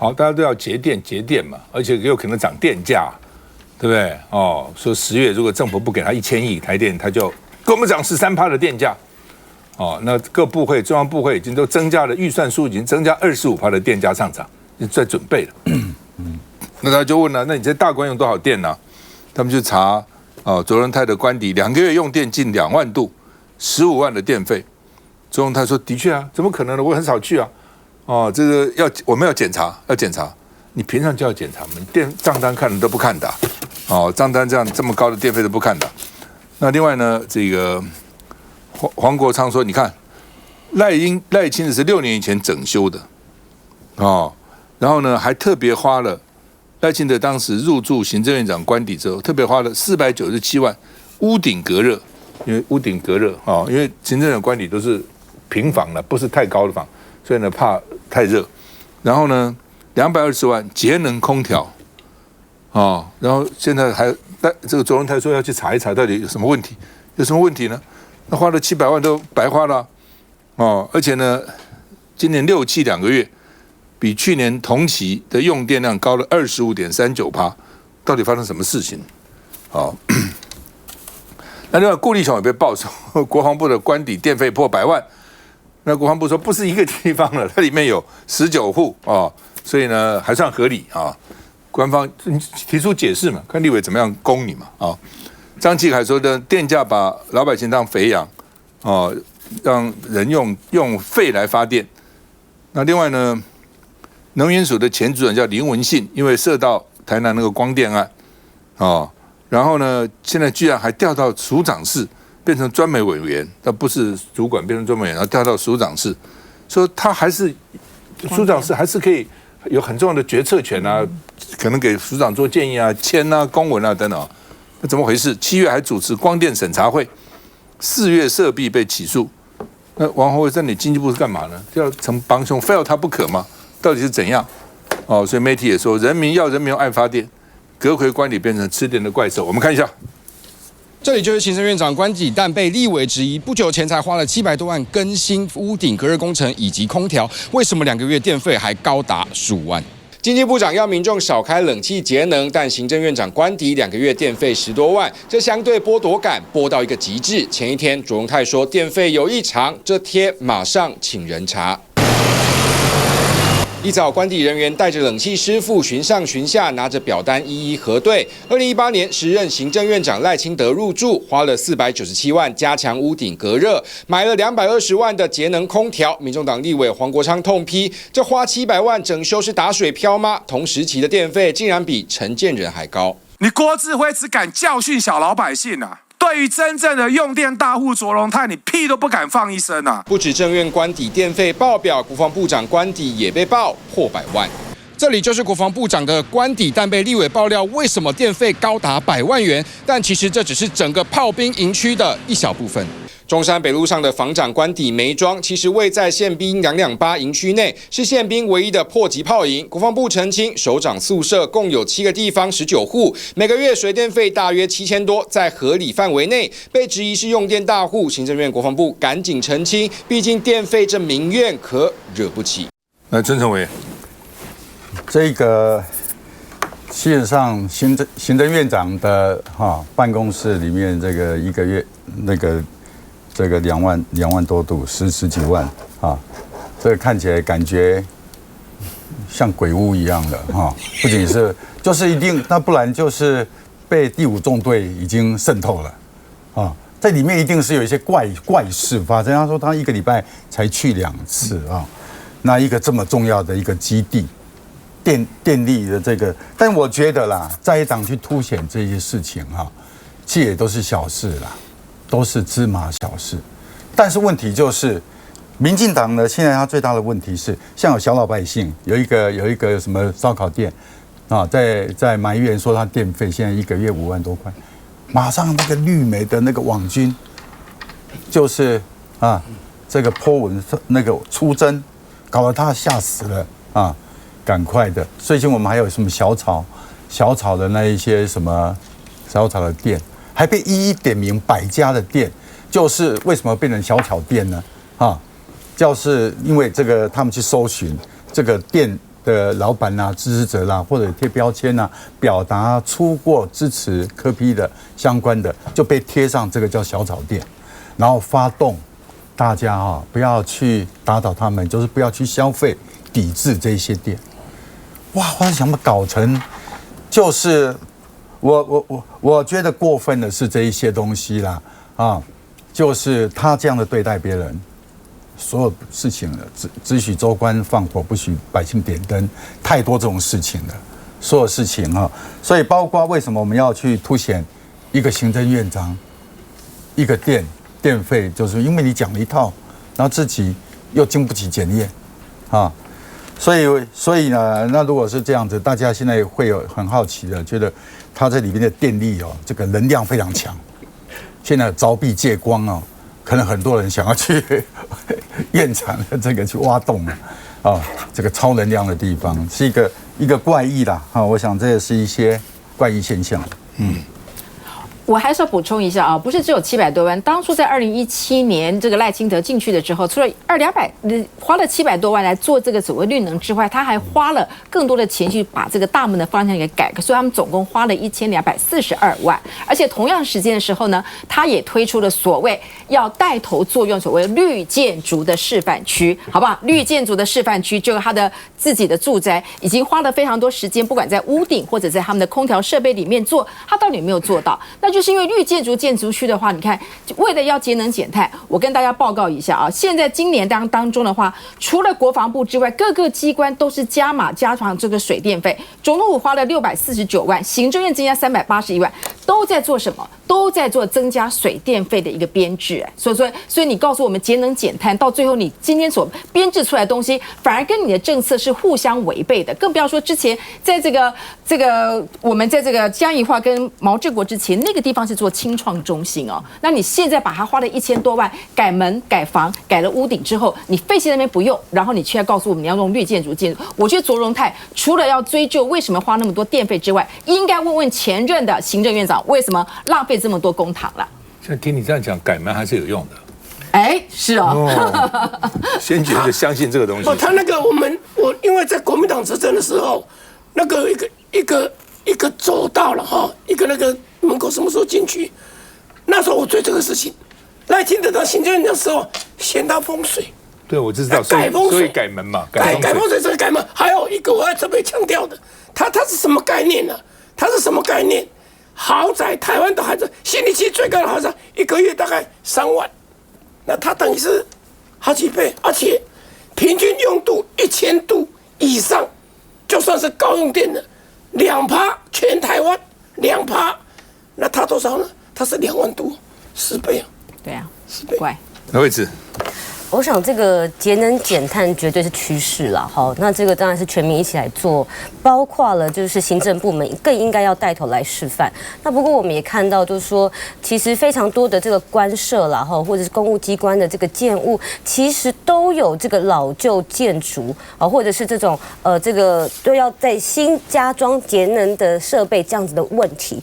好，大家都要节电嘛，而且有可能涨电价，对不对？哦，说10月如果政府不给他1000亿台电，他就给我们涨13%的电价。哦，那各部会、中央部会已经都增加了预算数，已经增加25%的电价上涨，在准备了。那他就问了，那你这大官用多少电呢？他们就查卓荣泰的官邸2个月用电近2万度，15万的电费。卓荣泰说：“的确啊，怎么可能呢？我很少去啊。哦，这个我们要检查。你平常就要检查嘛，你电账单看了都不看的。哦，账单这么高的电费都不看的。那另外呢，这个。”黄国昌说：“你看，赖清德是6年以前整修的，哦，然后呢，还特别花了赖清德当时入住行政院长官邸之后，特别花了497万屋顶隔热，因为屋顶隔热哦，因为行政院长官邸都是平房的，不是太高的房，所以呢怕太热。然后呢，220万节能空调，哦，然后现在还这个卓荣泰说要去查一查到底有什么问题，有什么问题呢？”那花了700万都白花了，哦，而且呢，今年6、7 2个月，比去年同期的用电量高了25.39%，到底发生什么事情？好，那另外顾立雄也被爆说，国防部的官邸电费破100万，那国防部说不是一个地方了，它里面有19户啊，所以呢还算合理啊。官方提出解释嘛，看立委怎么样攻你嘛啊。张启凯说的，电价把老百姓当肥羊，哦，让人用肺来发电。那另外呢，能源署的前主任叫林文信，因为涉到台南那个光电案，哦，然后呢，现在居然还调到署长室，变成专门委员，他不是主管，变成专门委员，然后调到署长室，说他还是署长室还是可以有很重要的决策权啊，可能给署长做建议啊、签啊、公文啊等等。那怎么回事？7月还主持光电审查会，4月涉弊被起诉。那王宏伟在你经济部是干嘛呢？要成帮凶，非要他不可吗？到底是怎样？哦，所以媒体也说，人民爱发电，阁揆官邸变成吃电的怪兽。我们看一下，这里就是行政院长官邸，但被立委质疑，不久前才花了700多万更新屋顶隔热工程以及空调，为什么2个月电费还高达15万？经济部长要民众少开冷气节能，但行政院长官邸2个月电费10多万，这相对剥夺感剥到一个极致。前一天卓荣泰说电费有异常，这贴马上请人查。一早，官邸人员带着冷气师傅巡上巡下，拿着表单一一核对。2018年时任行政院长赖清德入住，花了497万加强屋顶隔热，买了220万的节能空调。民众党立委黄国昌痛批：这花700万整修是打水漂吗？同时期的电费竟然比陈建仁还高。你郭智辉只敢教训小老百姓啊！对于真正的用电大户卓荣泰，你屁都不敢放一声啊！不止政院官邸电费爆表，国防部长官邸也被爆破100万。这里就是国防部长的官邸，但被立委爆料为什么电费高达100万元？但其实这只是整个炮兵营区的一小部分。中山北路上的防长官邸没装，其实位在宪兵228营区内，是宪兵唯一的迫击炮营。国防部澄清，首长宿舍共有7个地方19户，每个月水电费大约7000多，在合理范围内。被质疑是用电大户，行政院国防部赶紧澄清，毕竟电费这民怨可惹不起。来，曾成伟，这个基本上行政院长的办公室里面，这个1个月这个2万多度十几万啊，这个看起来感觉像鬼屋一样的哈，不仅是就是一定，那不然就是被第5纵队已经渗透了啊，在里面一定是有一些怪事发生。他说他1个礼拜才去2次啊，那一个这么重要的一个基地，电力的这个，但我觉得啦，在野党去凸显这些事情哈，其实也都是小事啦。都是芝麻小事，但是问题就是，民进党呢，现在他最大的问题是，像有小老百姓有一个什么烧烤店啊，在埋怨说他电费现在1个月5万多块，马上那个绿媒的那个网军就是这个po文那个出征，搞得他吓死了啊，赶快的。最近我们还有什么小草的那一些什么小草的店。还被一一点名100家的店，就是为什么变成小草店呢？就是因为这个他们去搜寻这个的老板啦、支持者啦，或者贴标签啦，表达出过支持柯 P 的相关的，就被贴上这个叫小草店，然后发动大家不要去打倒他们，就是不要去消费，抵制这些店。哇，我想把搞成，就是我觉得过分的是这一些东西啦就是他这样的对待别人。所有事情了，只许州官放火，不许百姓点灯，太多这种事情了。所有事情所以包括为什么我们要去凸显一个行政院长，一个电费，就是因为你讲了一套，然后自己又经不起检验所以呢，那如果是这样子，大家现在会有很好奇的，觉得它这里面的电力这个能量非常强，现在凿壁借光可能很多人想要去院场的这个去挖洞这个超能量的地方是一个怪异啦我想这也是一些怪异现象。我还是要补充一下不是只有700多万。当初在2017年这个赖清德进去的时候，除了花了700多万来做这个所谓绿能之外，他还花了更多的钱去把这个大门的方向给改革，所以他们总共花了1242万。而且同样时间的时候呢，他也推出了所谓要带头作用所谓绿建筑的示范区，好不好？绿建筑的示范区就是他的自己的住宅，已经花了非常多时间，不管在屋顶或者在他们的空调设备里面做，他到底有没有做到？那就是因为绿建筑建筑区的话，你看，为了要节能减碳，我跟大家报告一下现在今年当中的话，除了国防部之外，各个机关都是加强这个水电费。总统府花了649万，行政院增加381万，都在做什么？都在做增加水电费的一个编制。所以你告诉我们节能减碳，到最后你今天所编制出来的东西，反而跟你的政策是互相违背的。更不要说之前在这个我们在这个嘉义化跟毛治国之前，那个地方是做青创中心那你现在把它花了1000多万改门、改房、改了屋顶之后，你废弃那边不用，然后你却要告诉我们你要用绿建筑。我觉得卓荣泰除了要追究为什么花那么多电费之外，应该问问前任的行政院长为什么浪费这么多公帑了。现在听你这样讲，改门还是有用的。是先觉得相信这个东西。他那个我因为在国民党执政的时候，那个一个走道了一个那个门口什么时候进去？那时候我追这个事情，赖清德当行政院长的时候嫌他风水。对，我知道，所以改门嘛，改风水这个改门。还有一个我要特别强调的，它是什么概念呢？它是什么概念？豪宅，台湾的豪宅，新地区最高的豪宅1个月大概3万，那它等于是好几倍，而且平均用度1000度以上，就算是高用电的2%，全台湾2%，那它多少呢？它是2万度，10倍对啊，10倍。怪。哪位置？我想这个节能减碳绝对是趋势了，好，那这个当然是全民一起来做，包括了就是行政部门更应该要带头来示范。那不过我们也看到，就是说其实非常多的这个官舍啦，或者是公务机关的这个建物，其实都有这个老旧建筑啊，或者是这种这个都要在新加装节能的设备这样子的问题。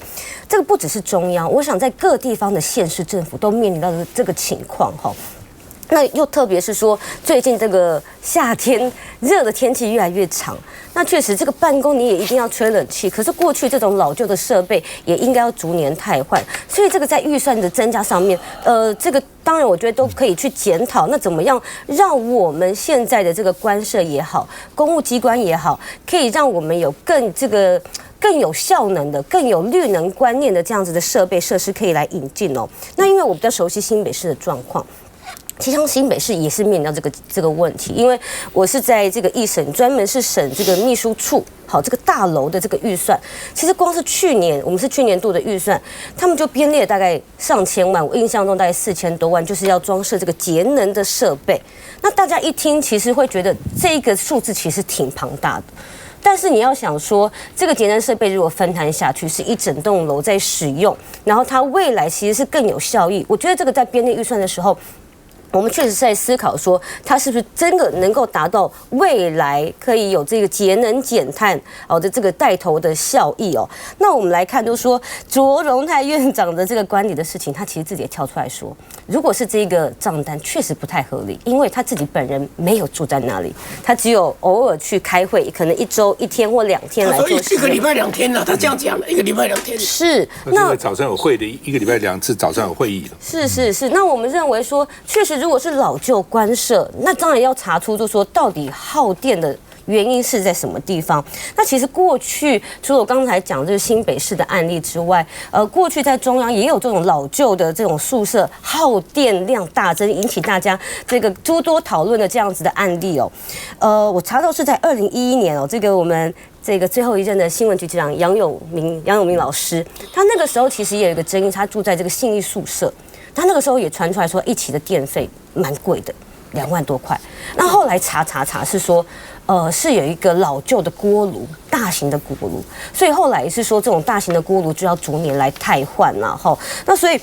这个不只是中央，我想在各地方的县市政府都面临到的这个情况哈。那又特别是说，最近这个夏天热的天气越来越长，那确实这个办公你也一定要吹冷气，可是过去这种老旧的设备也应该要逐年汰换，所以这个在预算的增加上面，这个当然我觉得都可以去检讨，那怎么样让我们现在的这个官舍也好，公务机关也好，可以让我们有更有效能的、更有绿能观念的这样子的设备设施可以来引进哦。那因为我比较熟悉新北市的状况。其实新北市也是面临到这个问题，因为我是在这个一审专门是审这个秘书处，好这个大楼的这个预算，其实光是我们是去年度的预算，他们就编列大概上千万，我印象中大概4000多万，就是要装设这个节能的设备。那大家一听，其实会觉得这个数字其实挺庞大的。但是你要想说，这个节能设备如果分摊下去，是一整栋楼在使用，然后它未来其实是更有效益。我觉得这个在编列预算的时候，我们确实是在思考说，它是不是真的能够达到未来可以有这个节能减碳的这个带头的效益哦。那我们来看，就是说卓荣泰院长的这个管理的事情，他其实自己也跳出来说，如果是这个账单确实不太合理，因为他自己本人没有住在那里，他只有偶尔去开会，可能1周1天或2天来做事。一个礼拜2天了，他这样讲了，1个礼拜2天。是，那早上有会的，1个礼拜2次早上有会议的。是。那我们认为说，确实如果是老旧官舍，那当然要查出，就说到底耗电的原因是在什么地方？那其实过去除了我刚才讲这个新北市的案例之外，过去在中央也有这种老旧的这种宿舍耗电量大增，引起大家这个诸多讨论的这样子的案例哦。我查到是在2011年哦，这个我们这个最后一任的新闻局局长杨永明老师，他那个时候其实也有一个争议，他住在这个信义宿舍。他那个时候也传出来说，一期的电费蛮贵的，2万多块。那后来查是说，是有一个老旧的锅炉，大型的锅炉，所以后来也是说，这种大型的锅炉就要逐年来汰换啦，哈。那所以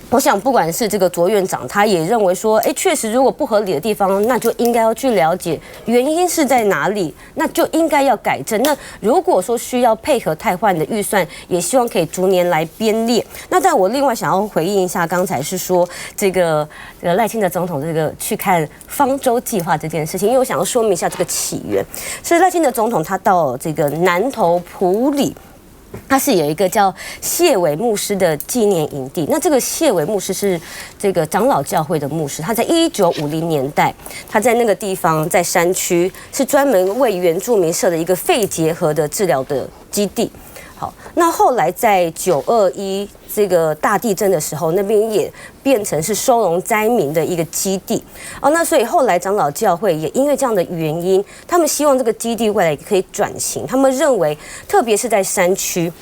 我想，不管是这个卓院长，他也认为说，确实如果不合理的地方，那就应该要去了解原因是在哪里，那就应该要改正。那如果说需要配合汰换的预算，也希望可以逐年来编列。那但我另外想要回应一下，刚才是说这个赖清德总统这个去看方舟计划这件事情，因为我想要说明一下这个起源。所以赖清德总统他到这个南投埔里。他是有一个叫谢伟牧师的纪念营地，那这个谢伟牧师是这个长老教会的牧师，他在1950年代，他在那个地方在山区是专门为原住民设的一个肺结核的治疗的基地。好，那后来在921这个大地震的时候，那边也变成是收容灾民的一个基地哦。那所以后来长老教会也因为这样的原因，他们希望这个基地未来可以转型。他们认为，特别是在山区，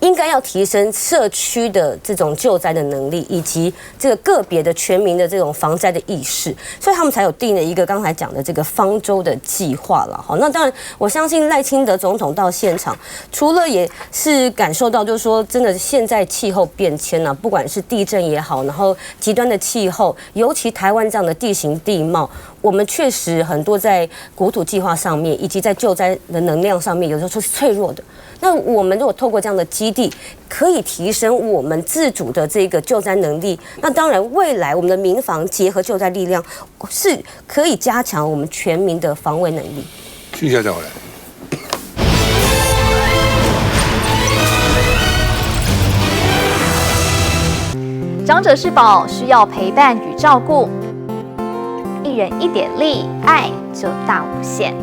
应该要提升社区的这种救灾的能力，以及这个个别的全民的这种防灾的意识，所以他们才有定了一个刚才讲的这个方舟的计划了。好，那当然，我相信赖清德总统到现场，除了也是感受到，就是说，真的现在气候变迁啊，不管是地震也好，然后极端的气候，尤其台湾这样的地形地貌，我们确实很多在国土计划上面，以及在救灾的能量上面，有时候是脆弱的。那我们如果透过这样的基地，可以提升我们自主的这个救灾能力，那当然未来我们的民防结合救灾力量，是可以加强我们全民的防卫能力。继续再回来。长者是宝，需要陪伴与照顾，一人一点力，爱就大无限。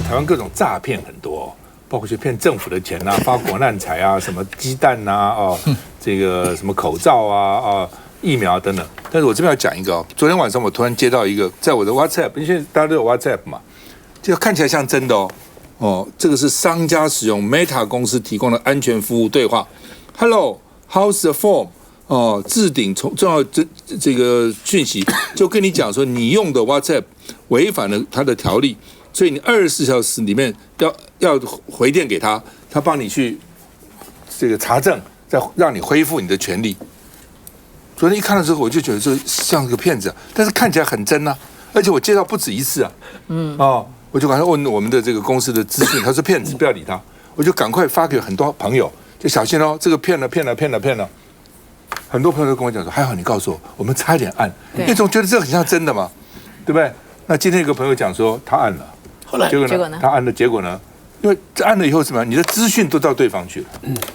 台湾各种诈骗很多，包括去骗政府的钱啊，发国难财啊，什么鸡蛋啊，这个什么口罩啊，疫苗等等。但是我这边要讲一个哦，昨天晚上我突然接到一个，在我的 WhatsApp， 因为现在大家都有 WhatsApp 嘛，就看起来像真的哦，这个是商家使用 Meta 公司提供的安全服务对话 ，Hello, how's the form？ 置顶重要这个讯息，就跟你讲说你用的 WhatsApp 违反了它的条例。所以你24小时里面要回电给他，他帮你去这个查证，再让你恢复你的权利。昨天一看到之后，我就觉得这像个骗子，但是看起来很真啊，而且我接到不止一次啊。我就赶快问我们的这个公司的资讯，他说骗子，不要理他。我就赶快发给很多朋友，就小心哦，这个骗了。很多朋友都跟我讲说，还好你告诉我，我们差一点按，因为总觉得这很像真的嘛，对不对？那今天有个朋友讲说他按了。结果呢？他按了，结果呢？因为按了以后什么？你的资讯都到对方去了。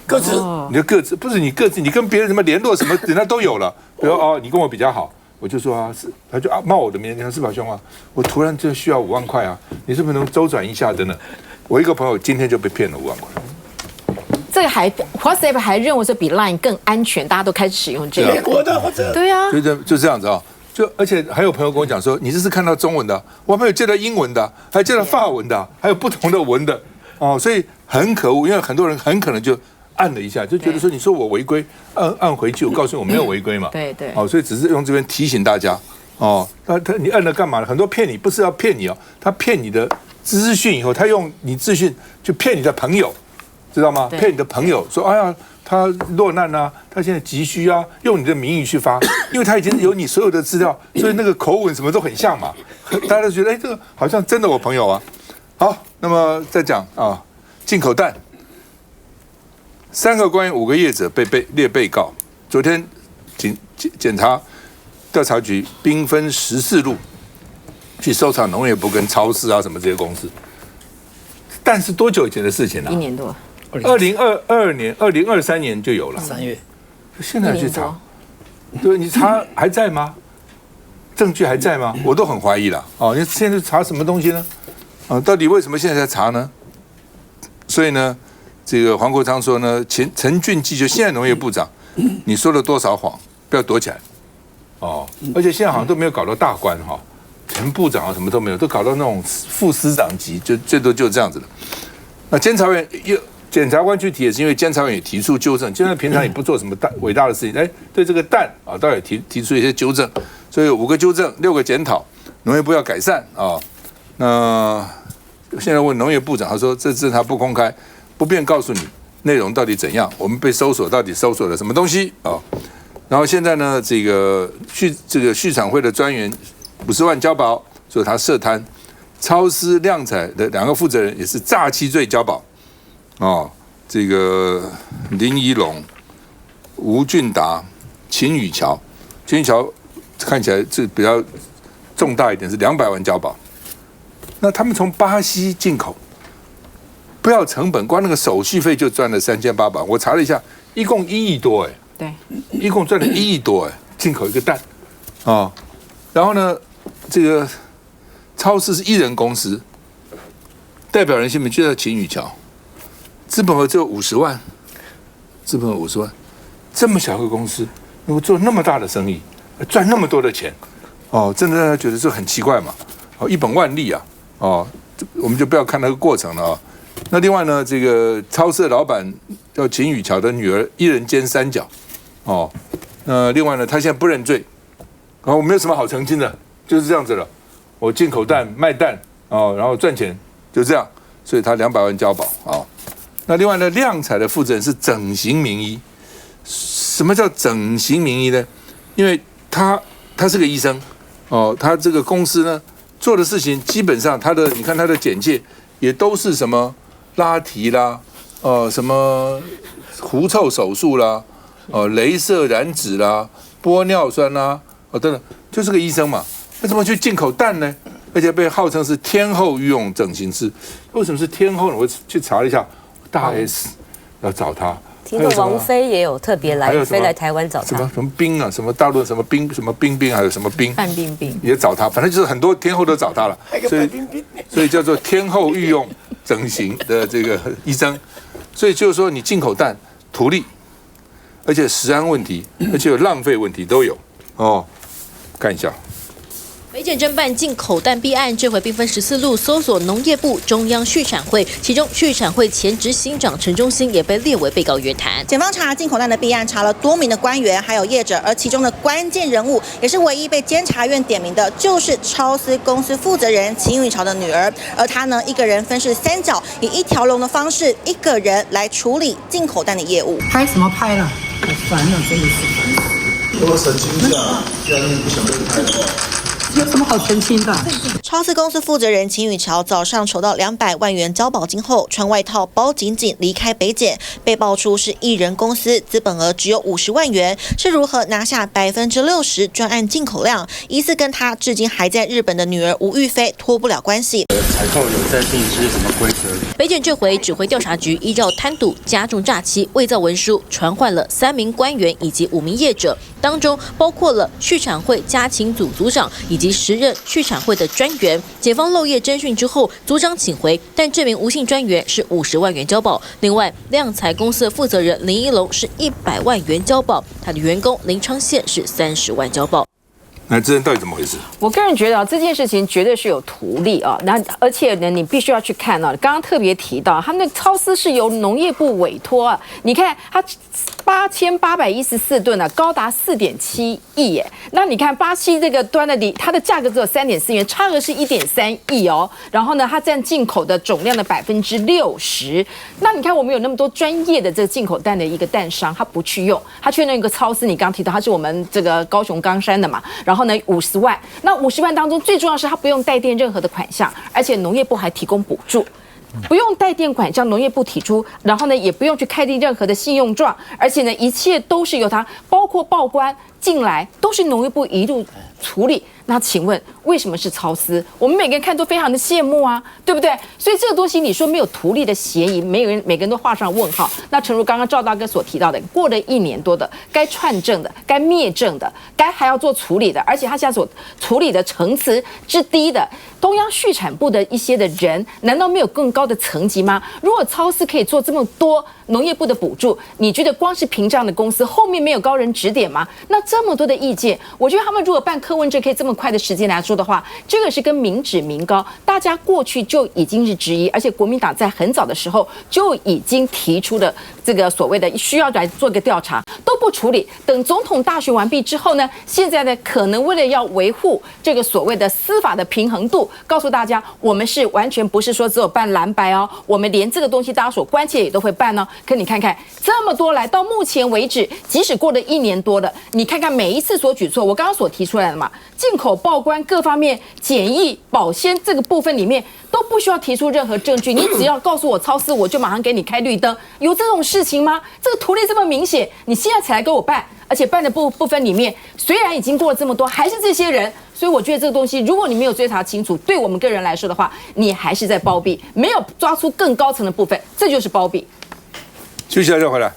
各自，你的各自不是你各自，你跟别人什么联络什么，人家都有了。比如你跟我比较好，我就说啊，是，他就冒我的名，你看是宝兄啊，我突然就需要5万块啊，你是不是能周转一下等等？我一个朋友今天就被骗了5万块。这个还 WhatsApp 还认为说比 Line 更安全，大家都开始使用这个。美国的或者对啊，就这样子啊。而且还有朋友跟我讲说，你这是看到中文的，我还没有见到英文的，还见到法文的，还有不同的文的所以很可恶，因为很多人很可能就按了一下，就觉得说你说我违规，按回去，我告诉你我没有违规嘛，对，所以只是用这边提醒大家你按了干嘛呢？很多骗你不是要骗你他骗你的资讯以后，他用你资讯去骗你的朋友，知道吗？对骗你的朋友说，哎呀，他落难啊，他现在急需啊，用你的名义去发，因为他已经有你所有的资料，所以那个口吻什么都很像嘛，大家都觉得，哎，这个好像真的我朋友啊。好，那么再讲啊，进口蛋，3个官员5个业者被列被告，昨天检察调查局兵分14路去搜查农业部跟超市啊什么这些公司，但是多久以前的事情啊？ 1年多，2022年、2023年就有了3月，现在去查，对，你查还在吗？证据还在吗？我都很怀疑了。哦，你现在查什么东西呢？到底为什么现在才查呢？所以呢，这个黄国昌说呢，陈俊基就现在农业部长，你说了多少谎，不要躲起来。哦，而且现在好像都没有搞到大官哈，前部长啊什么都没有，都搞到那种副司长级，就最多就这样子了。那监察院检察官去提也是因为监察院也提出纠正，监察院平常也不做什么伟大的事情，哎，对这个蛋啊，倒也提出一些纠正，所以有5个纠正，6个检讨，农业部要改善啊。那现在问农业部长，他说这次他不公开，不便告诉你内容到底怎样，我们被搜索到底搜索了什么东西啊？然后现在呢，这个畜产会的专员50万交保，说他涉贪，超私量采的2个负责人也是诈欺罪交保。哦，这个林宜龙、吴俊达、秦宇桥看起来这比较重大一点，是200万交保。那他们从巴西进口，不要成本，光那个手续费就赚了3800万。我查了一下，一共1亿多哎，对，一共赚了1亿多哎，进口一个蛋啊、哦。然后呢，这个超市是1人公司，代表人姓名就叫秦宇桥。资本额只有50万，资本额50万，这么小个公司能够做那么大的生意，赚那么多的钱，哦，真的让他觉得这很奇怪嘛，哦，一本万利啊，哦，我们就不要看那个过程了啊。那另外呢，这个超市的老板叫秦宇桥的女儿1人兼3角，哦，那另外呢，他现在不认罪，然后我没有什么好澄清的，就是这样子了，我进口蛋卖蛋哦，然后赚钱，就这样，所以他200万交保啊。哦，那另外呢，量采的负责人是整形名医。什么叫整形名医呢？因为他是个医生，哦，他这个公司呢做的事情基本上你看他的简介也都是什么拉提啦，什么狐臭手术啦，雷射燃脂啦，玻尿酸啦，等等，就是个医生嘛。那怎么去进口蛋呢？而且被号称是天后御用整形师。为什么是天后呢？我去查了一下。大 S 要找他，听说王菲也有特别飞来台湾找他。什么冰啊，什么大陆什么冰，什么冰，还有什么冰，范冰冰也找他，反正就是很多天后都找他了，所以叫做天后御用整形的这个医生。所以就是说，你进口蛋图利，而且食安问题，而且有浪费问题都有哦。看一下。北检侦办进口蛋弊案，这回兵分14路搜索农业部、中央畜产会，其中畜产会前执行长陈忠兴也被列为被告约谈。检方查进口蛋的弊案，查了多名的官员还有业者，而其中的关键人物也是唯一被监察院点名的，就是超私公司负责人秦宇桥的女儿。而她呢，一个人分饰3角，以一条龙的方式，一个人来处理进口蛋的业务。拍什么拍了？好烦了，真的是烦死。我澄清一下，既然你不想被拍的话。有什么好澄清的？超私公司负责人秦宇桥早上筹到200万元交保金后，穿外套包紧紧离开北检，被爆出是1人公司，资本额只有50万元，是如何拿下60%专案进口量？疑似跟他至今还在日本的女儿吴玉菲脱不了关系。采购有在定是什么规则？北检这回指挥调查局依照贪赌、加重诈欺、伪造文书，传唤了3名官员以及5名业者，当中包括了畜产会家禽组组长以及10任畜产会的专员。检方漏夜侦讯之后，组长请回，但这名吴姓专员是50万元交保。另外，量采公司的负责人林一龙是100万元交保，他的员工林昌宪是30万交保。那这到底怎么回事？我个人觉得这件事情绝对是有图利啊，那而且呢，你必须要去看啊，刚刚特别提到，他们的超丝是由农业部委托啊，你看它8814吨啊，高达4.7亿耶。那你看巴西这个端的它的价格只有3.4元，差额是1.3亿哦。然后呢，它占进口的总量的60%。那你看我们有那么多专业的这个进口蛋的一个蛋商，他不去用，他去那个超丝，你刚提到它是我们这个高雄冈山的嘛，然后呢50万，那50万当中最重要是它不用带电任何的款项，而且农业部还提供补助。不用带电款项，农业部提出，然后呢，也不用去开立任何的信用状，而且呢，一切都是由它，包括报关进来，都是农业部一路处理。那请问为什么是超丝？我们每个人看都非常的羡慕啊，对不对？所以这个东西你说没有图利的嫌疑，每个人都画上问号。那诚如刚刚赵大哥所提到的，过了1年多的，该串证的，该灭证的，该还要做处理的，而且他现在所处理的层次之低的，中央畜产部的一些的人，难道没有更高的层级吗？如果超丝可以做这么多农业部的补助，你觉得光是凭这样的公司后面没有高人指点吗？那这么多的意见，我觉得他们如果办柯文哲可以这么快的时间来说的话，这个是跟民脂民膏，大家过去就已经是质疑，而且国民党在很早的时候就已经提出了这个所谓的需要来做个调查，都不处理。等总统大选完毕之后呢，现在呢可能为了要维护这个所谓的司法的平衡度，告诉大家我们是完全不是说只有办蓝白哦，我们连这个东西大家所关切也都会办哦。可你看看这么多来到目前为止，即使过了1年多了，你看看每一次所举措，我刚刚所提出来的嘛，进口报关各方面检疫保鲜这个部分里面都不需要提出任何证据，你只要告诉我超丝，我就马上给你开绿灯，有这种事情吗？这个图利这么明显，你现在才来给我办，而且办的部分里面虽然已经过了这么多，还是这些人。所以我觉得这个东西，如果你没有追查清楚，对我们个人来说的话，你还是在包庇，没有抓出更高层的部分，这就是包庇。休息一下再回来。